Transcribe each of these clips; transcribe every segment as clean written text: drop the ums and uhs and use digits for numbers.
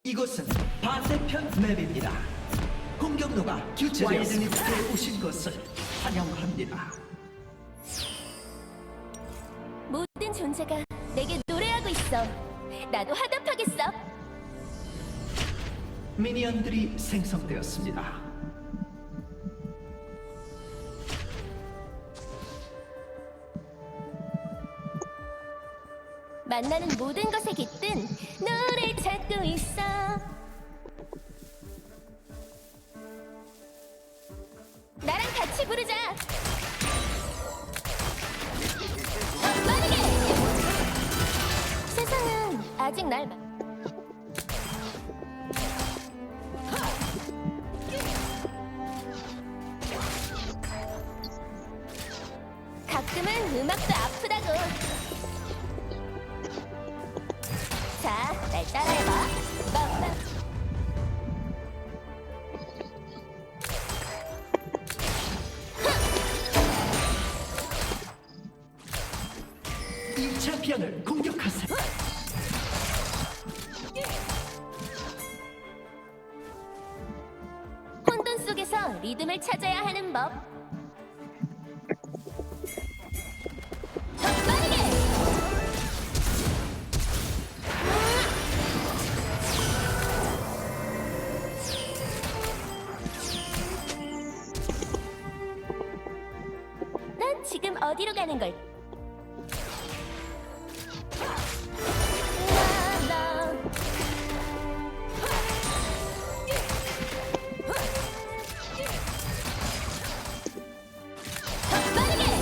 이곳은 반대편 맵입니다. 공격로가 와이드니프에 오신 것을 환영합니다. 모든 존재가 내게 노래하고 있어. 나도 화답하겠어. 미니언들이 생성되었습니다. 만나는 모든 것에 깃든 너를 찾고 있어. 나랑 같이 부르자. 빠르게. 세상은 아직 날 가끔은 음악도 아프다고. 자, 날 따라해봐. 빰빰. 2차 변을 공격하세요. 혼돈 속에서 리듬을 찾아야 하는 법. 더 빠르게. 난 지금 어디로 가는 걸?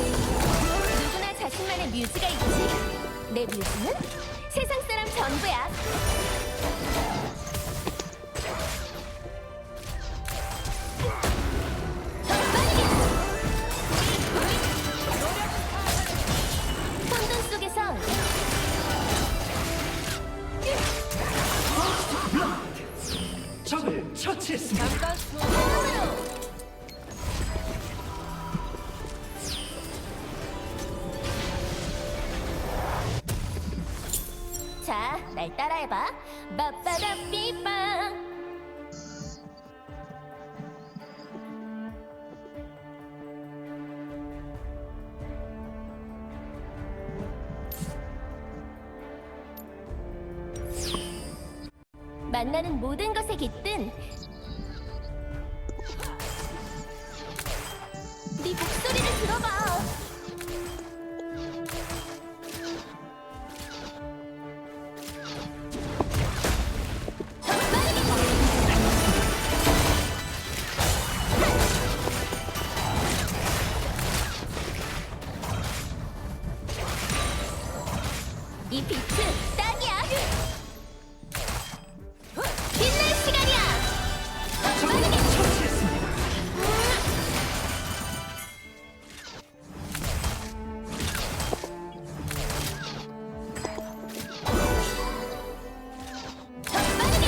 누구나 자신만의 뮤즈가 있지. 내 뮤즈는 세상 사람 전부야. 더 빠르게. 혼돈 속에서 적을 처치했습니다. 처음으로. 자, 날 따라해봐. 빠빠다 삐빵. 만나는 모든 것에 깃든 네 목소리를 들어봐. 이 비트 딱이야. 빛날 시간이야. 적을 처치했습니다. 빠르게.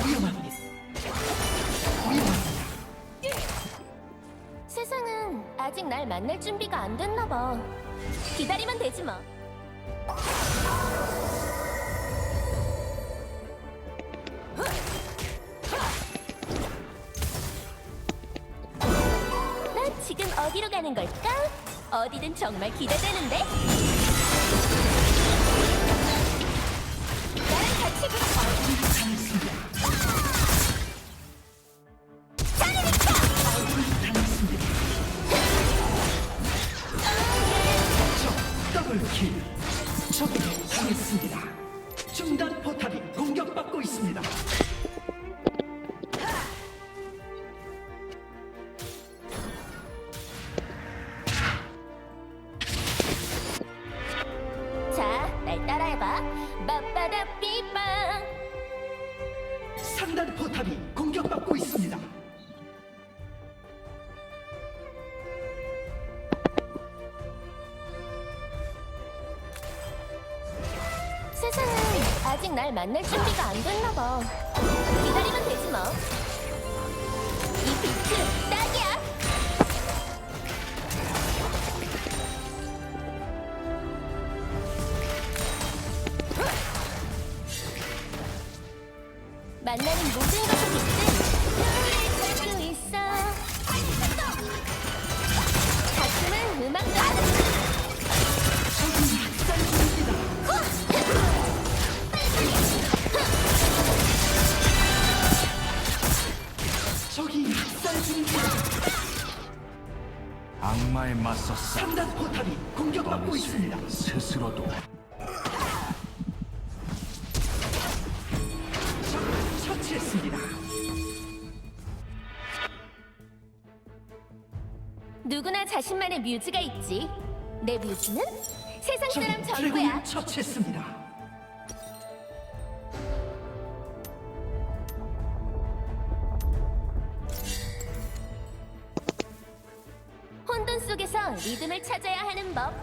위험합니다. 위험합니다. 세상은 아직 날 만날 준비가 안 됐나 봐. 기다리면 되지 뭐. 난 지금 어디로 가는 걸까? 어디든 정말 기대되는데? 나랑 같이 당했습니다. 자리 비켜! 당했습니다. 적 더블킬. 적에게 당했습니다. 중단 포탑이 공격받고 있습니다. 자, 날 따라해봐. 빠빠다 삐빵. 상단 포탑이 공격받고 있습니다. 세상은 아직 날 만날 준비가 안 됐나 봐. 기다리면 되지 뭐. 이 비트 딱이야. 악마에 맞서 싸 3단 포탑이 공격받고 있습니다. 스스로도 적을 처치했습니다. 누구나 자신만의 뮤즈가 있지. 내 뮤즈는 세상 사람 적이 전부야. 드래곤을 처치했습니다. 혼돈 속에서 리듬을 찾아야 하는 법.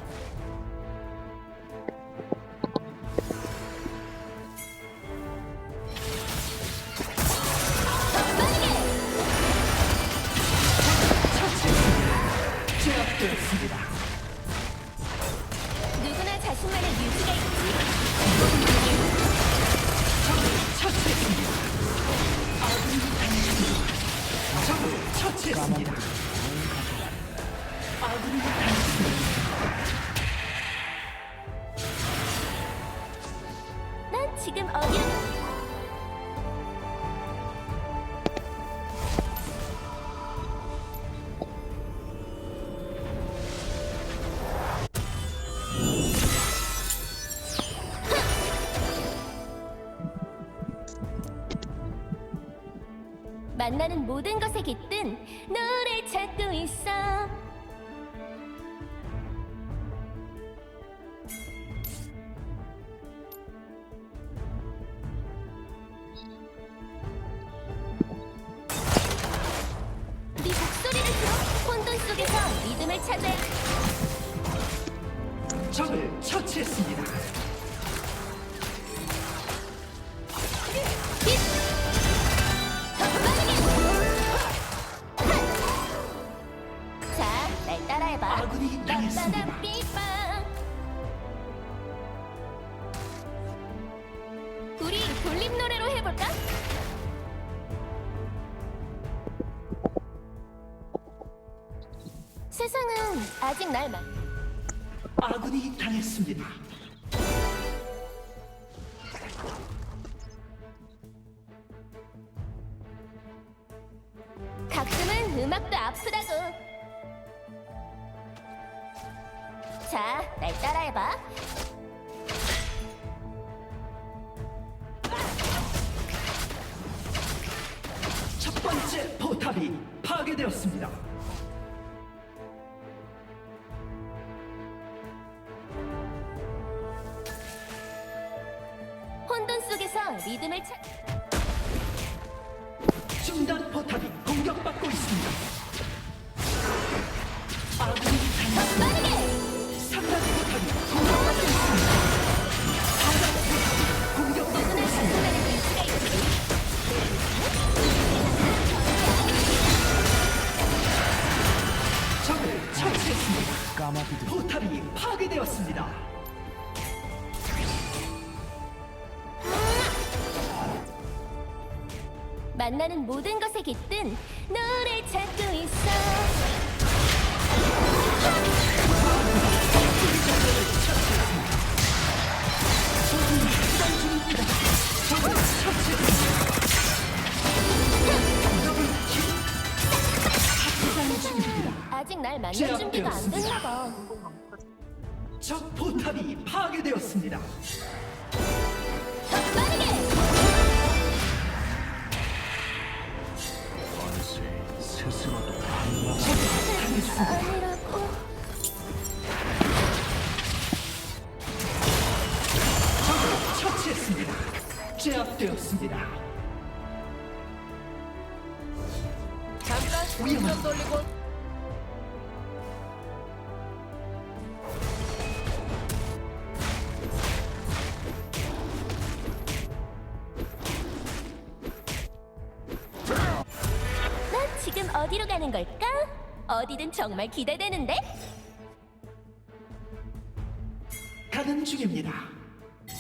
제압되었습니다. 누구나 자신만의 뮤즈가 있지. 처치했습니다. 아군이 당했습니다. 적을 처치했습니다. 아군이 당했습니다. 난 지금 어디로? 만나는 모든 것에 깃든 너를 찾고 있어. 네 목소리를 들어. 혼돈 속에서 리듬을 찾아야. 적을 처치했습니다. 빛! 더 빠르게! 자, 날 따라해봐. 아군이 당했습니다. 빰빠담 삐빵. 우리 돌림 노래로 해볼까? 세상은 아직 날 아군이 당했습니다. 가끔은 음악도 아프다고. 자, 날 따라해봐. 첫 번째 포탑이 파괴되었습니다. 혼돈 속에서 리듬을 찾. 중단 포탑이 공격받고 있습니다. 아군이 당했습니다. 빠르게! 3단 포탑이 공격받고 있습니다. 4단 포탑이 공격받고 누구나 있습니다. 자신만의 뮤즈가 있지. 적을 처치했습니다. 까마귀들 포탑이 파괴되었습니다. 만나는 모든 것에 깃든 너를 찾고 있어. 적을 처치했습니다. 더블킬. 합산 중입니다. 아직 날 만날 제압되었습니다. 준비가 안 됐나 봐. 적 포탑이 파괴되었습니다. 더 빠르게! 어느새 스스로도 악마 당했습니다. 아니라고. 적을 처치했습니다. 제압되었습니다. 잠깐 위험한 돌리고. 난 지금 어디로 가는 걸까? 어디든 정말 기대되는데? 가는 중입니다.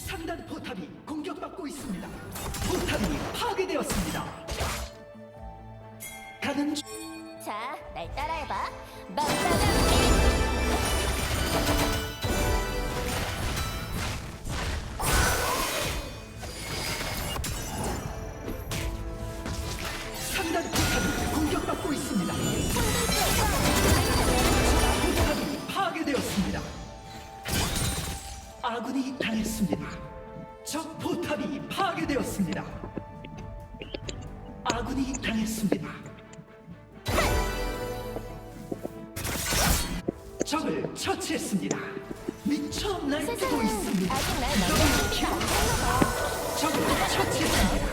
3단 포탑이 공격받고 있습니다. 포탑이 파괴되었습니다. 가는 중. 자, 날 따라해봐. 맘마담 3단 포탑이 공격받고 있습니다. 혼돈스에서 당했습니다. 적 포탑이 파괴되었습니다. 아군이 당했습니다. 적을 처치했습니다. 미쳐 날뛰고 세상은 있습니다. 아직 날 만날 준비가 안 됐나 봐. 적을 처치했습니다.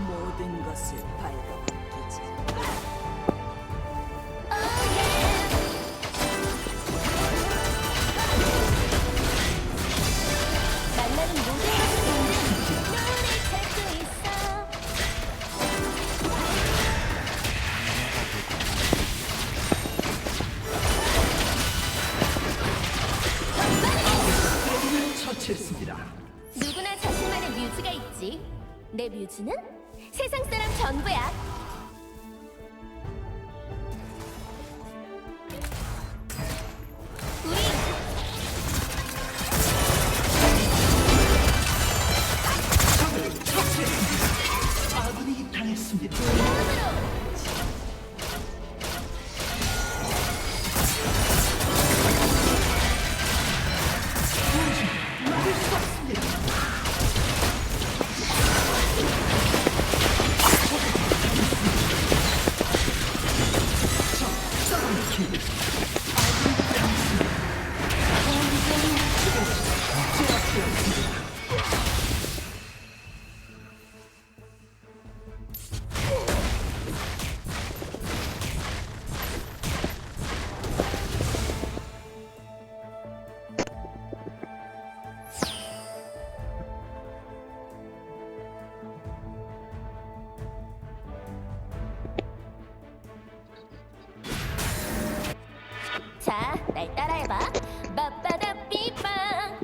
모든 것을 밟아먹기지. 만나는 모든 것을 보는 너를 찾고 있어. 쓰레기를 처치했습니다. 누구나 자신만의 뮤즈가 있지. 내 뮤즈는 세상 사람 전부야. 우리 적을 처치했습니다. 아군이 당했습니다. 다음으로 막을 수 없습니다. 적 더블킬. 아군이 당했습니다. 완전히 제압되었습니다. 자, 날 따라해봐. 빠빠다 삐빵.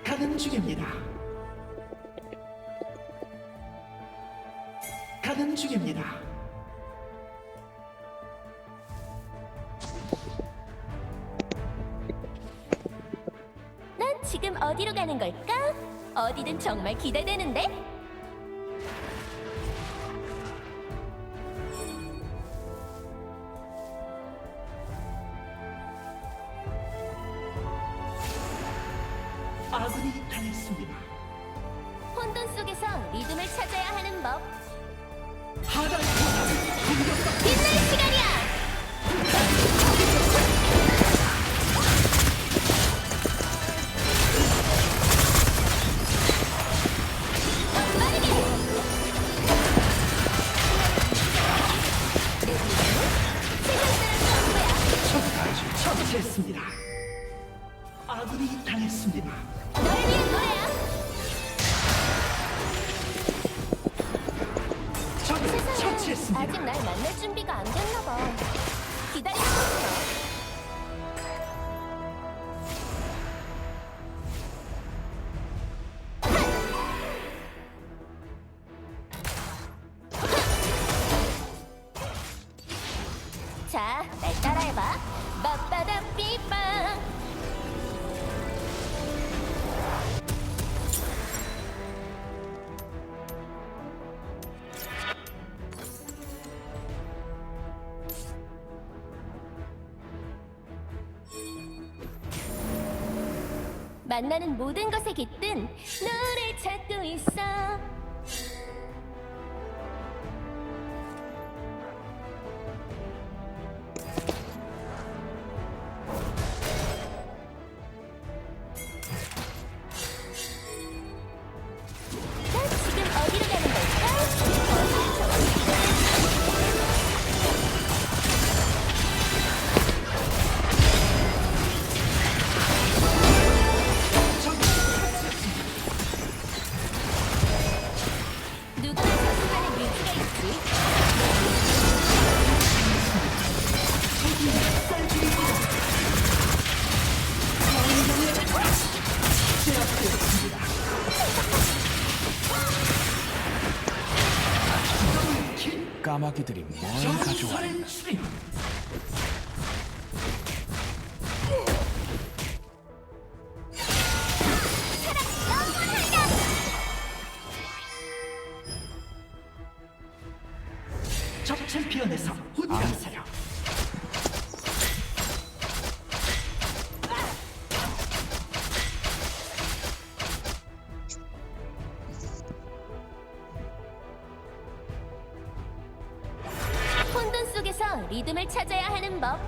가는 중입니다. 가는 중입니다. 난 지금 어디로 가는 걸까? 어디든 정말 기대되는데? 아군이 당했습니다. 혼돈 속에서 리듬을 찾아야 하는 법. 하단 포탑을 공격받고 빛날 시간이야! 더 빠르게! 내 뮤즈는 세상 사람 전부야. 적을 처치했습니다. 아군이 당했습니다. 널 위한 노래야. 적을 세상은 처치했습니다. 아직 날 만날 준비가 안 됐나 봐. 기다리고 있어. 자, 날 따라해봐. 빠빠다 삐빵. 만나는 모든 것에 깃든 너를 찾고 있어. 난 지금 어디로 가는 걸까? 어디를 저 적을 처치했습니다. 누구나 자신만의 뮤즈가 있지. 적이 쌀중입니다. 제압되었습니다. 더블킬. 까마귀들이 뭘 가져와? 정설의 출입. 적 챔피언에서 후퇴하세요. 속에서 리듬을 찾아야 하는 법.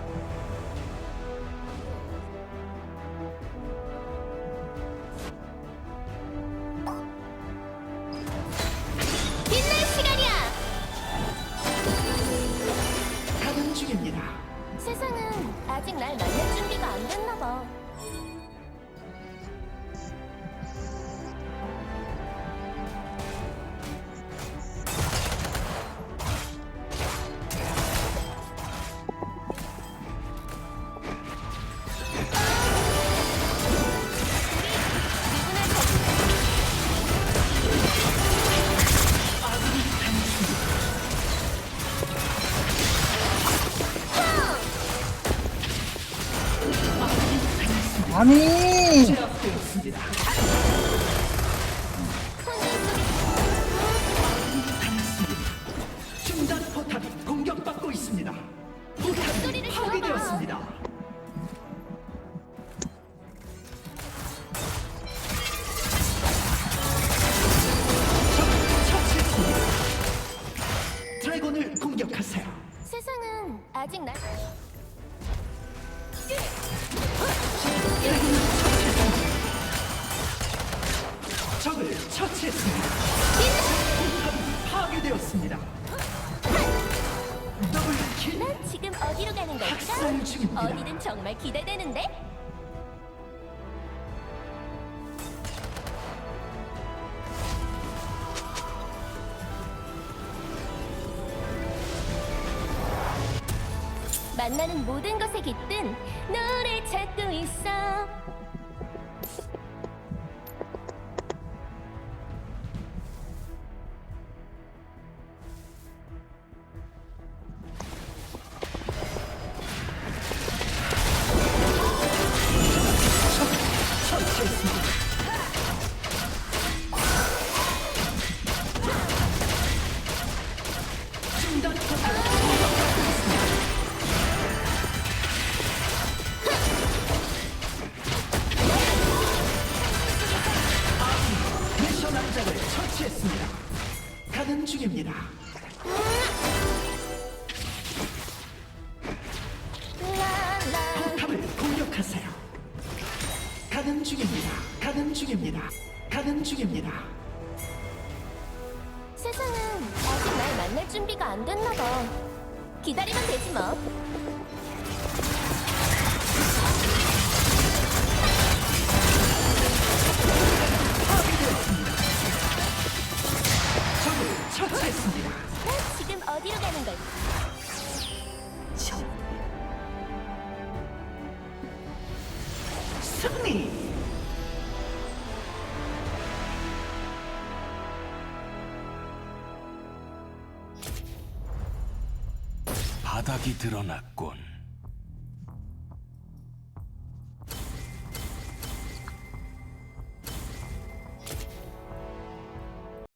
빛날 시간이야. 가는 중입니다. 세상은 아직 날 만날 준비가 안 됐나 봐. 누구나 아니 제압되었습니다. 중단 포탑이 공격받고 있습니다. 포탑이 소리를 파괴되었습니다. 처치했습니다. 드래곤을 공격하세요. 세상은 아직 날 적을 처치했습니다. 포탑이 파괴되었습니다. 더블킬. 난 지금 어디로 가는 걸까? 학살 중입니다. 어디든 정말 기대되는데? 만나는 모든 것에 깃든 너를 찾고 있어. 처치했습니다. 중단 포탑 공격받고 있습니다. 미션 남자를 처치했습니다. 가는 중입니다. 라라. 포탑을 공격하세요. 가는 중입니다. 가는 중입니다. 가는 중입니다. 세상은 아직 날 만날 준비가 안 됐나 봐. 기다리면 되지 뭐. 파괴되었습니다. 적을 처치했습니다. 난 지금 어디로 가는 걸까? 승리! 바닥이 드러났군.